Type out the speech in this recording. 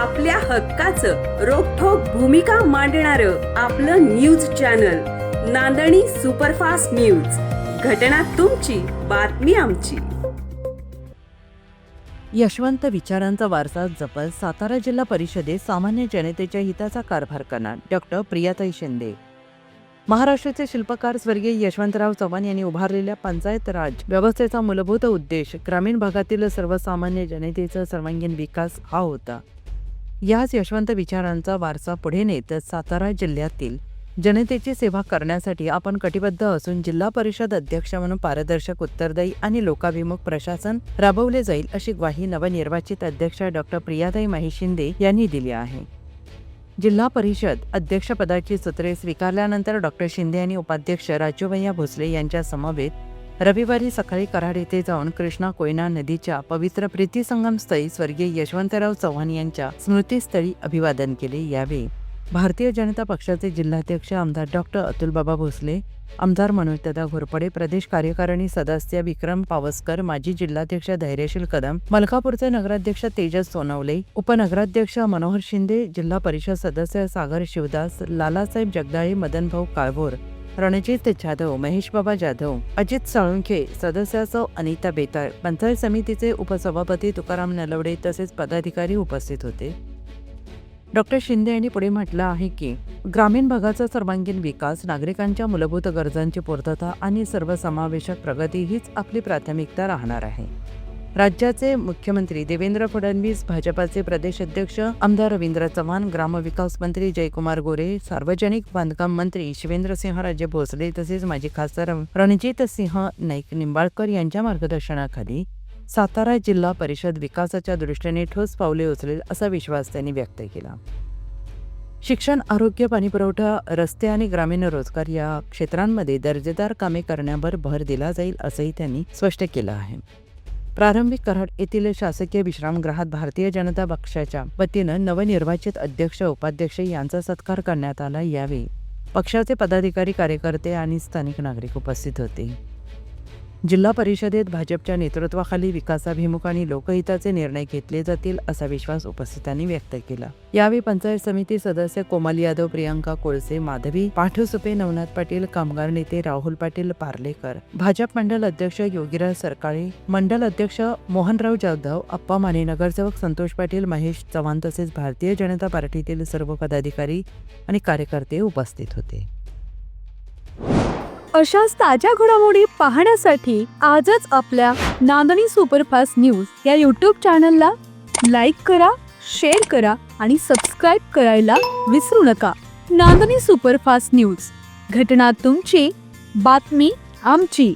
आपल्या हक्काचं रोखठोक भूमिका मांडणारं आपलं न्यूज चॅनल नांदणी सुपरफास्ट न्यूज. घटना तुमची, बातमी आमची. यशवंत विचारांचा वारसा जपत सातारा जिल्हा परिषदेत सामान्य जनतेच्या हिताचा कारभार करणार डॉक्टर प्रियाताई शिंदे. महाराष्ट्राचे शिल्पकार स्वर्गीय यशवंतराव चव्हाण यांनी उभारलेल्या पंचायत राज व्यवस्थेचा मूलभूत उद्देश ग्रामीण भागातील सर्वसामान्य जनतेचा सर्वांगीण विकास हा होता. याच यशवंत विचारांचा वारसा पुढे नेत सातारा जिल्ह्यातील जनतेची सेवा करण्यासाठी आपण कटिबद्ध असून जिल्हा परिषद अध्यक्ष म्हणून पारदर्शक, उत्तरदायी आणि लोकाभिमुख प्रशासन राबवले जाईल अशी ग्वाही नवनिर्वाचित अध्यक्ष डॉक्टर प्रियाताई माही शिंदे यांनी दिली आहे. जिल्हा परिषद अध्यक्षपदाची सूत्रे स्वीकारल्यानंतर डॉक्टर शिंदे यांनी उपाध्यक्ष राजूभैया भोसले यांच्या समवेत रविवारी सकाळी कराड येथे जाऊन कृष्णा कोयना नदीच्या पवित्र प्रीतिसंगम स्थळी स्वर्गीय यशवंतराव चव्हाण यांच्या स्मृतीस्थळी अभिवादन केले. यावेळी भारतीय जनता पक्षाचे जिल्हाध्यक्ष आमदार डॉक्टर अतुलबाबा भोसले, आमदार मनोजदादा घोरपडे, प्रदेश कार्यकारिणी सदस्य विक्रम पावसकर, माजी जिल्हाध्यक्ष धैर्यशील कदम, मलकापूरचे नगराध्यक्ष तेजस सोनवले, उपनगराध्यक्ष मनोहर शिंदे, जिल्हा परिषद सदस्य सागर शिवदास, लालासाहेब जगदाळे, मदनभाऊ काळभोर, रणजित जाधव, महेशबाबा जाधव, अजित साळुंखे, सदस्य अनिता बेताळ, पंचायत समितीचे उपसभापती तुकाराम नलवडे तसेच पदाधिकारी उपस्थित होते. डॉक्टर शिंदे यांनी पुढे म्हटलं आहे की ग्रामीण भागाचा सर्वांगीण विकास, नागरिकांच्या मूलभूत गरजांची पूर्तता आणि सर्वसमावेशक प्रगती हीच आपली प्राथमिकता राहणार आहे. राज्याचे मुख्यमंत्री देवेंद्र फडणवीस, भाजपाचे प्रदेश अध्यक्ष आमदार रवींद्र चव्हाण, ग्रामविकास मंत्री जयकुमार गोरे, सार्वजनिक बांधकाम मंत्री शिवेंद्रसिंहराजे भोसले तसेच माजी खासदार रणजितसिंह नाईक निंबाळकर यांच्या मार्गदर्शनाखाली सातारा जिल्हा परिषद विकासाच्या दृष्टीने ठोस पावले उचलेल असा विश्वास त्यांनी व्यक्त केला. शिक्षण, आरोग्य, पाणीपुरवठा, रस्ते आणि ग्रामीण रोजगार या क्षेत्रांमध्ये दर्जेदार कामे करण्यावर भर दिला जाईल असंही त्यांनी स्पष्ट केलं आहे. प्रारंभिक कराड येथील शासकीय विश्रामगृहात भारतीय जनता पक्षाच्या वतीनं नवनिर्वाचित अध्यक्ष, उपाध्यक्ष यांचा सत्कार करण्यात आला. यावेळी पक्षाचे पदाधिकारी, कार्यकर्ते आणि स्थानिक नागरिक उपस्थित होते. जिल्हा परिषदेत भाजपच्या नेतृत्वाखाली विकासाभिमुख आणि लोकहिताचे निर्णय घेतले जातील असा विश्वास उपस्थितांनी व्यक्त केला. यावेळी पंचायत समिती सदस्य कोमल यादव, प्रियांका कोळसे, माधवी पाठुसुपे, नवनाथ पाटील, कामगार नेते राहुल पाटील पार्लेकर, भाजप मंडल अध्यक्ष योगीराज सरकाळे, मंडल अध्यक्ष मोहनराव जाधव, अप्पा माने, नगरसेवक संतोष पाटील, महेश चव्हाण तसेच भारतीय जनता पार्टीतील सर्व पदाधिकारी आणि कार्यकर्ते उपस्थित होते. अशाच ताज्या घडामोडी पाहण्यासाठी आजच आपल्या नांदणी सुपरफास्ट न्यूज या यूट्यूब चॅनलला लाईक करा, शेअर करा आणि सबस्क्राईब करायला विसरू नका. नांदणी सुपरफास्ट न्यूज, घटना तुमची, बातमी आमची.